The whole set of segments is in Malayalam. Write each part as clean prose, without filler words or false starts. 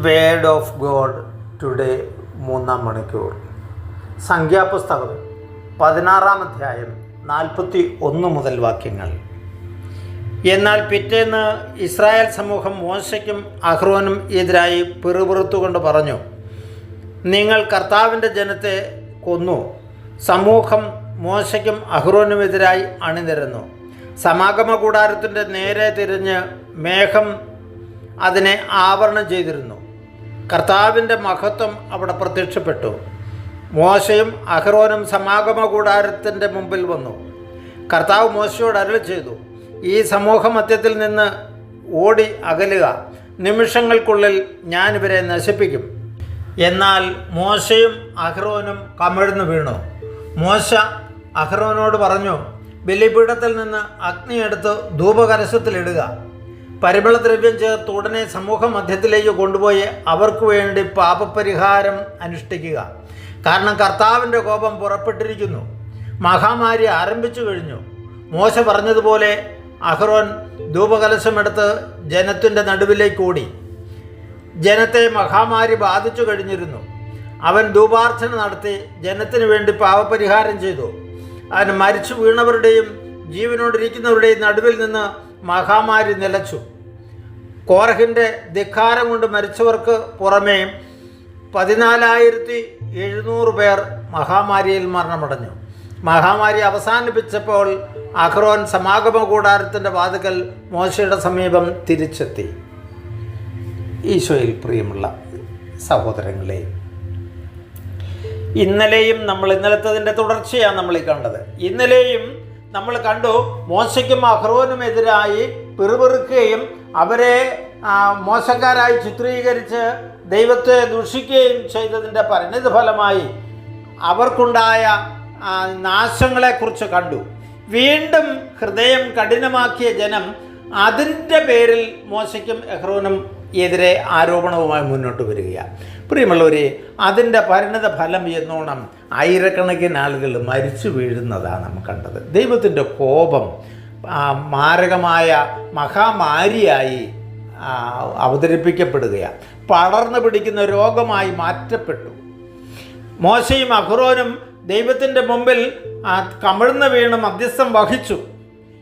വേർഡ് ഓഫ് ഗോഡ് ടുഡേ 3-ാം മണിക്കൂർ. സംഖ്യാപുസ്തകം 16-ാം അധ്യായം 41 മുതൽ വാക്യങ്ങൾ. എന്നാൽ പിറ്റേന്ന് ഇസ്രായേൽ സമൂഹം മോശയ്ക്കും അഹ്റോനും എതിരായി പിറുപിറുത്തുകൊണ്ട് പറഞ്ഞു, നിങ്ങൾ കർത്താവിൻ്റെ ജനത്തെ കൊന്നു. സമൂഹം മോശയ്ക്കും അഹ്റോനുമെതിരായി അണിനിരന്നു. സമാഗമ കൂടാരത്തിൻ്റെ നേരെ തിരിഞ്ഞ് മേഘം അതിനെ ആവരണം ചെയ്തിരുന്നു. കർത്താവിൻ്റെ മഹത്വം അവിടെ പ്രത്യക്ഷപ്പെട്ടു. മോശയും അഹ്റോനും സമാഗമ കൂടാരത്തിൻ്റെ മുമ്പിൽ വന്നു. കർത്താവ് മോശയോട് അരുളി ചെയ്തു, ഈ സമൂഹ മധ്യത്തിൽ നിന്ന് ഓടി അകലുക. നിമിഷങ്ങൾക്കുള്ളിൽ ഞാനിവരെ നശിപ്പിക്കും. എന്നാൽ മോശയും അഹ്റോനും കമിഴ്ന്നു വീണു. മോശ അഹ്റോനോട് പറഞ്ഞു, ബലിപീഠത്തിൽ നിന്ന് അഗ്നിയെടുത്ത് ധൂപകലശത്തിലിടുക. പരിമളദ്രവ്യം ചേർത്ത് ഉടനെ സമൂഹ മധ്യത്തിലേക്ക് കൊണ്ടുപോയി അവർക്ക് വേണ്ടി പാപപരിഹാരം അനുഷ്ഠിക്കുക. കാരണം കർത്താവിൻ്റെ കോപം പുറപ്പെട്ടിരിക്കുന്നു. മഹാമാരി ആരംഭിച്ചു കഴിഞ്ഞു. മോശ പറഞ്ഞതുപോലെ അഹ്റോൻ ധൂപകലശമെടുത്ത് ജനത്തിൻ്റെ നടുവിലേക്ക് ഓടി. ജനത്തെ മഹാമാരി ബാധിച്ചു കഴിഞ്ഞിരുന്നു. അവൻ ധൂപാർച്ചന നടത്തി ജനത്തിന് വേണ്ടി പാപപരിഹാരം ചെയ്തു. അവൻ മരിച്ചു വീണവരുടെയും ജീവനോടിരിക്കുന്നവരുടെയും നടുവിൽ നിന്ന് മഹാമാരി നിലച്ചു. കോരഹിൻ്റെ ധിക്കാരം കൊണ്ട് മരിച്ചവർക്ക് പുറമേ 14,700 പേർ മഹാമാരിയിൽ മരണമടഞ്ഞു. മഹാമാരി അവസാനിപ്പിച്ചപ്പോൾ അഹ്റോൻ സമാഗമ കൂടാരത്തിൻ്റെ വാതിക്കൽ മോശയുടെ സമീപം തിരിച്ചെത്തി. ഈശോയിൽ പ്രിയമുള്ള സഹോദരങ്ങളെ, ഇന്നലത്തതിൻ്റെ തുടർച്ചയാണ് നമ്മൾ ഈ കണ്ടത്. ഇന്നലെയും നമ്മൾ കണ്ടു, മോശയ്ക്കും അഹ്റോനുമെതിരായി പിറുപിറുക്കുകയും അവരെ മോശക്കാരായി ചിത്രീകരിച്ച് ദൈവത്തെ ദുഷിക്കുകയും ചെയ്തതിൻ്റെ പരിണിത ഫലമായി അവർക്കുണ്ടായ നാശങ്ങളെക്കുറിച്ച് കണ്ടു. വീണ്ടും ഹൃദയം കഠിനമാക്കിയ ജനം അതിൻ്റെ പേരിൽ മോശയ്ക്കും അഹ്റോനും എതിരെ ആരോപണവുമായി മുന്നോട്ട് വരികയാണ്. പ്രിയമുള്ളവരെ, അതിൻ്റെ പരിണിത ഫലം എന്നോണം ആയിരക്കണക്കിന് ആളുകൾ മരിച്ചു വീഴുന്നതാണ് നമ്മൾ കണ്ടത്. ദൈവത്തിൻ്റെ കോപം മാരകമായ മഹാമാരിയായി അവതരിപ്പിക്കപ്പെടുകയാണ്. പടർന്നു പിടിക്കുന്ന രോഗമായി മാറ്റപ്പെട്ടു. മോശയും അഹ്റോനും ദൈവത്തിൻ്റെ മുമ്പിൽ കമിഴ്ന്ന് വീണ് മധ്യസ്ഥം വഹിച്ചു.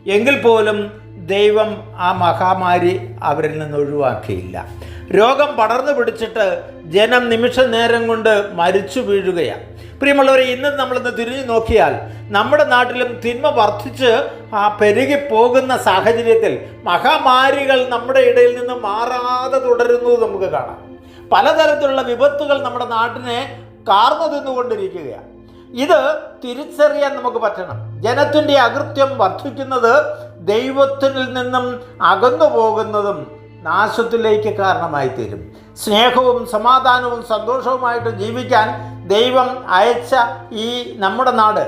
എങ്കിൽ പോലും ദൈവം ആ മഹാമാരി അവരിൽ നിന്ന് ഒഴിവാക്കിയില്ല. രോഗം പടർന്നു പിടിച്ചിട്ട് ജനം നിമിഷ നേരം കൊണ്ട് മരിച്ചു വീഴുകയാണ്. പ്രിയമുള്ളവരെ, നമ്മളിന്ന് തിരിഞ്ഞു നോക്കിയാൽ നമ്മുടെ നാട്ടിലും തിന്മ വർദ്ധിച്ച് പെരുകി പോകുന്ന സാഹചര്യത്തിൽ മഹാമാരികൾ നമ്മുടെ ഇടയിൽ നിന്ന് മാറാതെ തുടരുന്നത് നമുക്ക് കാണാം. പലതരത്തിലുള്ള വിപത്തുകൾ നമ്മുടെ നാട്ടിനെ കാർന്നു തിന്നുകൊണ്ടിരിക്കുകയാണ്. ഇത് തിരിച്ചറിയാൻ നമുക്ക് പറ്റണം. ജനത്തിൻ്റെ അകൃത്യം വർദ്ധിക്കുന്നത് ദൈവത്തിൽ നിന്നും അകന്നു പോകുന്നതും നാശത്തിലേക്ക് കാരണമായി തീരും. സ്നേഹവും സമാധാനവും സന്തോഷവുമായിട്ട് ജീവിക്കാൻ ദൈവം അയച്ച ഈ നമ്മുടെ നാട്,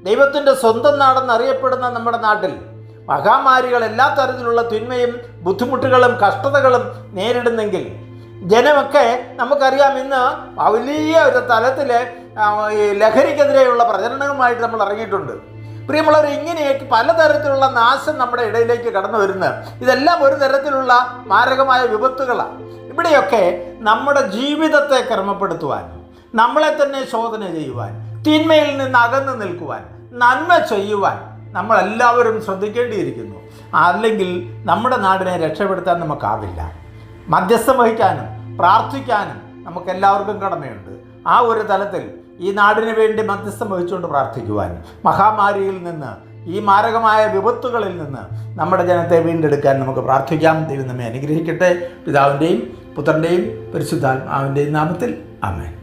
ദൈവത്തിൻ്റെ സ്വന്തം നാടെന്നറിയപ്പെടുന്ന നമ്മുടെ നാട്ടിൽ മഹാമാരികൾ എല്ലാ തരത്തിലുള്ള തിന്മയും ബുദ്ധിമുട്ടുകളും കഷ്ടതകളും നേരിടുന്നെങ്കിൽ ജനമൊക്കെ നമുക്കറിയാം, ഇന്ന് വലിയ ഒരു തലത്തിൽ ലഹരിക്കെതിരെയുള്ള പ്രചരണങ്ങളുമായിട്ട് നമ്മൾ ഇറങ്ങിയിട്ടുണ്ട്. പ്രിയമുള്ളവർ, ഇങ്ങനെയൊക്കെ പലതരത്തിലുള്ള നാശം നമ്മുടെ ഇടയിലേക്ക് കടന്നു വരുന്നത്, ഇതെല്ലാം ഒരു തരത്തിലുള്ള മാരകമായ വിപത്തുകളാണ്. ഇവിടെയൊക്കെ നമ്മുടെ ജീവിതത്തെ ക്രമപ്പെടുത്തുവാൻ, നമ്മളെ തന്നെ ശോധന ചെയ്യുവാൻ, തിന്മയിൽ നിന്ന് അകന്നു നിൽക്കുവാൻ, നന്മ ചെയ്യുവാൻ നമ്മളെല്ലാവരും ശ്രദ്ധിക്കേണ്ടിയിരിക്കുന്നു. അല്ലെങ്കിൽ നമ്മുടെ നാടിനെ രക്ഷപ്പെടുത്താൻ നമുക്കാവില്ല. മധ്യസ്ഥം വഹിക്കാനും പ്രാർത്ഥിക്കാനും നമുക്കെല്ലാവർക്കും കടമയുണ്ട്. ആ ഒരു തലത്തിൽ ഈ നാടിന് വേണ്ടി മധ്യസ്ഥം വഹിച്ചുകൊണ്ട് പ്രാർത്ഥിക്കുവാൻ, മഹാമാരിയിൽ നിന്ന്, ഈ മാരകമായ വിപത്തുകളിൽ നിന്ന് നമ്മുടെ ജനത്തെ വീണ്ടെടുക്കാൻ നമുക്ക് പ്രാർത്ഥിക്കാം. ദൈവം നമ്മെ അനുഗ്രഹിക്കട്ടെ. പിതാവിൻ്റെയും പുത്രൻ്റെയും പരിശുദ്ധാത്മാവിൻ്റെയും നാമത്തിൽ ആമേൻ.